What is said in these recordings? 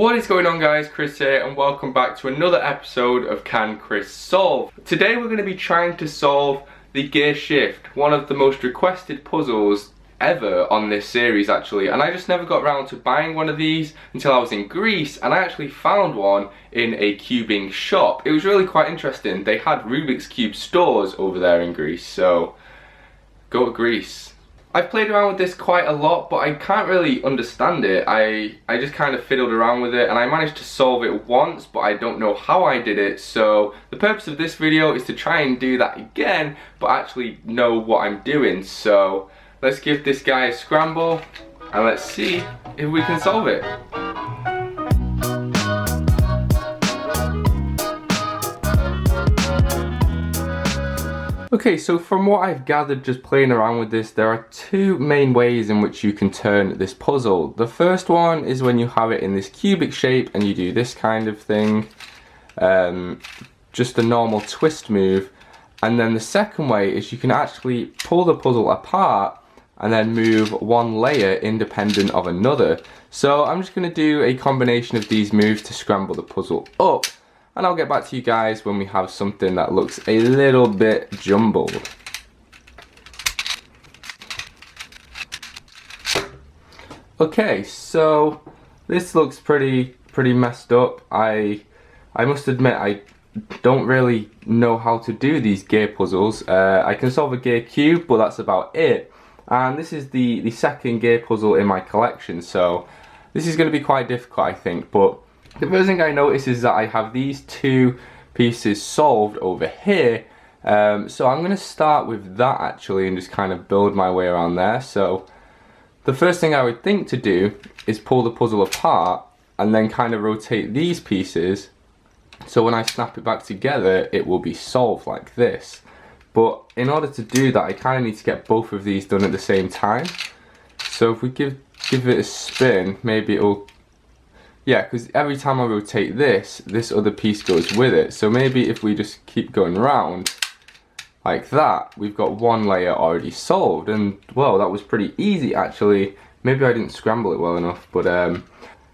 What is going on, guys? Chris here and welcome back to another episode of Can Chris Solve? Today we're going to be trying to solve the gear shift, one of the most requested puzzles ever on this series actually, and I just never got around to buying one of these until I was in Greece, and I actually found one in a cubing shop. It was really quite interesting. They had Rubik's Cube stores over there in Greece, so go to Greece. I've played around with this quite a lot, but I can't really understand it. I just kind of fiddled around with it and I managed to solve it once, but I don't know how I did it. So the purpose of this video is to try and do that again, but actually know what I'm doing. So let's give this guy a scramble and let's see if we can solve it. Okay, so from what I've gathered just playing around with this, there are two main ways in which you can turn this puzzle. The first one is when you have it in this cubic shape and you do this kind of thing, just a normal twist move. And then the second way is you can actually pull the puzzle apart and then move one layer independent of another. So I'm just going to do a combination of these moves to scramble the puzzle up. And I'll get back to you guys when we have something that looks a little bit jumbled. Okay, so this looks pretty messed up. I must admit I don't really know how to do these gear puzzles. I can solve a gear cube, but that's about it. And this is the second gear puzzle in my collection, so this is going to be quite difficult, I think. But the first thing I notice is that I have these two pieces solved over here, so I'm going to start with that actually and just kind of build my way around there. So the first thing I would think to do is pull the puzzle apart and then kind of rotate these pieces, so when I snap it back together it will be solved like this. But in order to do that I kind of need to get both of these done at the same time. So if we give it a spin, maybe it'll... Yeah, because every time I rotate this other piece goes with it. So maybe if we just keep going around like that, we've got one layer already solved. And well, that was pretty easy actually. Maybe I didn't scramble it well enough, but and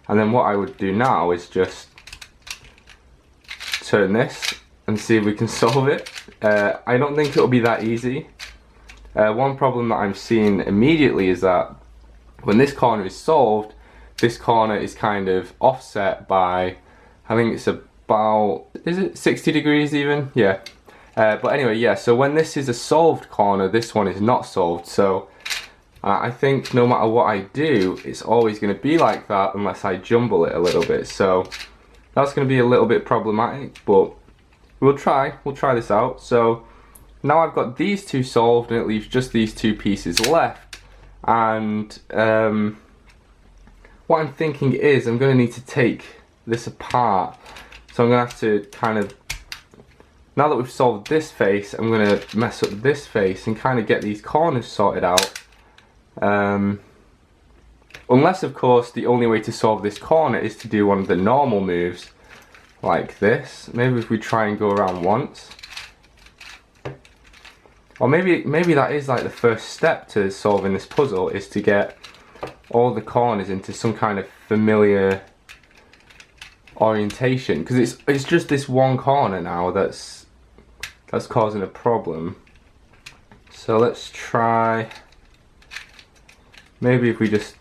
then what I would do now is just turn this and see if we can solve it. I don't think it'll be that easy. One problem that I'm seeing immediately is that when this corner is solved, this corner is kind of offset by, I think it's about, is it 60 degrees even? Yeah. But anyway, yeah, so when this is a solved corner, this one is not solved. So I think no matter what I do, it's always going to be like that unless I jumble it a little bit. So that's going to be a little bit problematic, but we'll try this out. So now I've got these two solved and it leaves just these two pieces left. And what I'm thinking is I'm going to need to take this apart. So I'm going to have to kind of, now that we've solved this face, I'm going to mess up this face and kind of get these corners sorted out. Unless of course the only way to solve this corner is to do one of the normal moves like this. Maybe if we try and go around once. Or maybe that is like the first step to solving this puzzle, is to get all the corners into some kind of familiar orientation, because it's just this one corner now that's causing a problem. So let's try, maybe if we just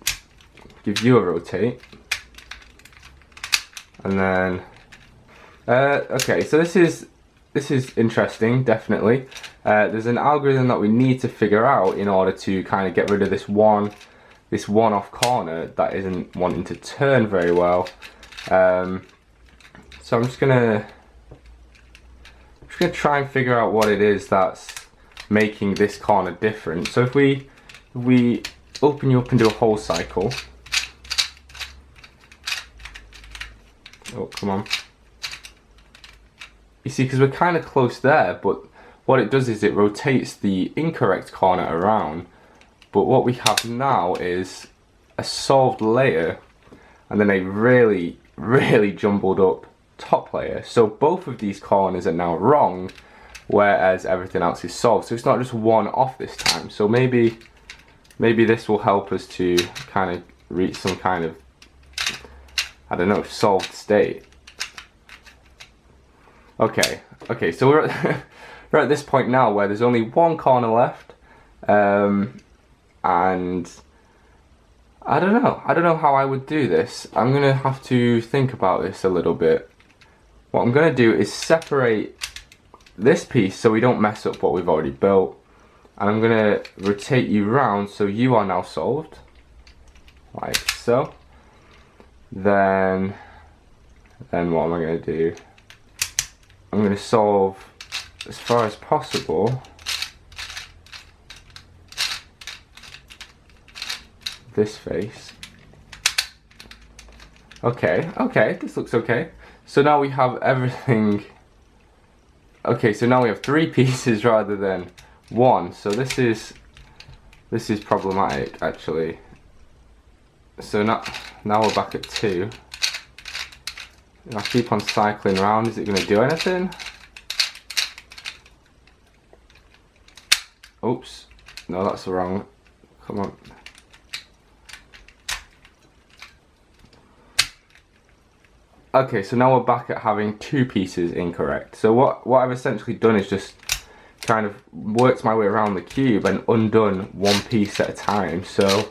give you a rotate and then okay, so this is interesting, definitely. There's an algorithm that we need to figure out in order to kind of get rid of this one-off corner that isn't wanting to turn very well. So I'm just gonna try and figure out what it is that's making this corner different. So if we open you up and do a whole cycle. Oh, come on. You see, because we're kind of close there, but what it does is it rotates the incorrect corner around. But what we have now is a solved layer and then a really jumbled up top layer. So both of these corners are now wrong, whereas everything else is solved. So it's not just one off this time. So maybe this will help us to kind of reach some kind of I don't know, solved state. Okay, so we're at, we're at this point now where there's only one corner left, and I don't know how I would do this. I'm gonna have to think about this a little bit. What I'm gonna do is separate this piece so we don't mess up what we've already built, and I'm gonna rotate you round so you are now solved, like so. Then what am I gonna do? I'm gonna solve as far as possible this face. Okay, this looks okay. So now we have everything. Okay, so now we have 3 pieces rather than 1. So this is problematic actually. So now we're back at 2. If I keep on cycling around, is it going to do anything? Oops, no, that's wrong. Come on. Okay, so now we're back at having 2 pieces incorrect. So what I've essentially done is just kind of worked my way around the cube and undone 1 piece at a time. So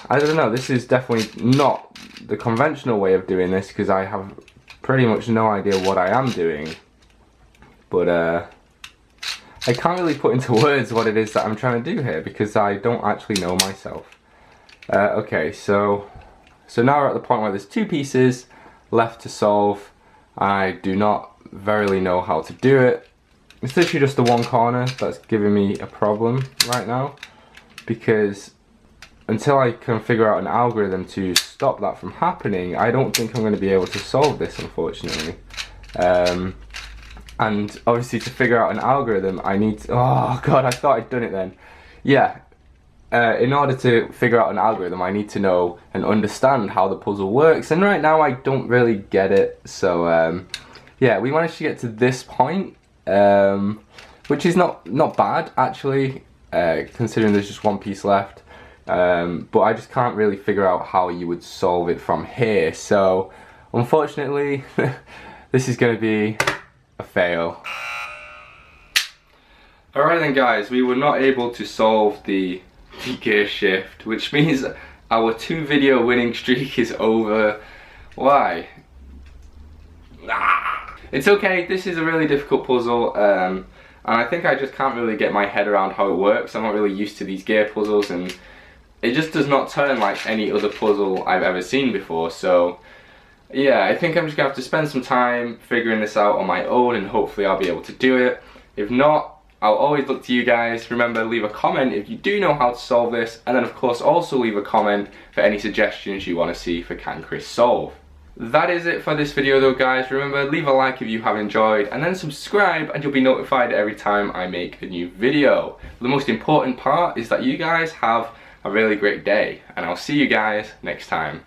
I don't know, this is definitely not the conventional way of doing this because I have pretty much no idea what I am doing. But I can't really put into words what it is that I'm trying to do here because I don't actually know myself. Okay, so now we're at the point where there's 2 pieces left to solve. I do not verily know how to do it. It's literally just the one corner that's giving me a problem right now, because until I can figure out an algorithm to stop that from happening, I don't think I'm going to be able to solve this, unfortunately. And obviously to figure out an algorithm I need to, oh god, I thought I'd done it then. Yeah, in order to figure out an algorithm I need to know and understand how the puzzle works, and right now I don't really get it. So yeah, we managed to get to this point, which is not bad actually, considering there's just 1 piece left. But I just can't really figure out how you would solve it from here. So unfortunately this is going to be a fail. Alright then guys, we were not able to solve the gear shift, which means our 2 video winning streak is over. Why? It's okay, this is a really difficult puzzle, and I think I just can't really get my head around how it works. I'm not really used to these gear puzzles, and it just does not turn like any other puzzle I've ever seen before. So yeah, I think I'm just gonna have to spend some time figuring this out on my own, and hopefully I'll be able to do it. If not, I'll always look to you guys. Remember, leave a comment if you do know how to solve this, and then of course also leave a comment for any suggestions you want to see for Can Chris Solve. That is it for this video though guys. Remember, leave a like if you have enjoyed, and then subscribe and you'll be notified every time I make a new video. The most important part is that you guys have a really great day, and I'll see you guys next time.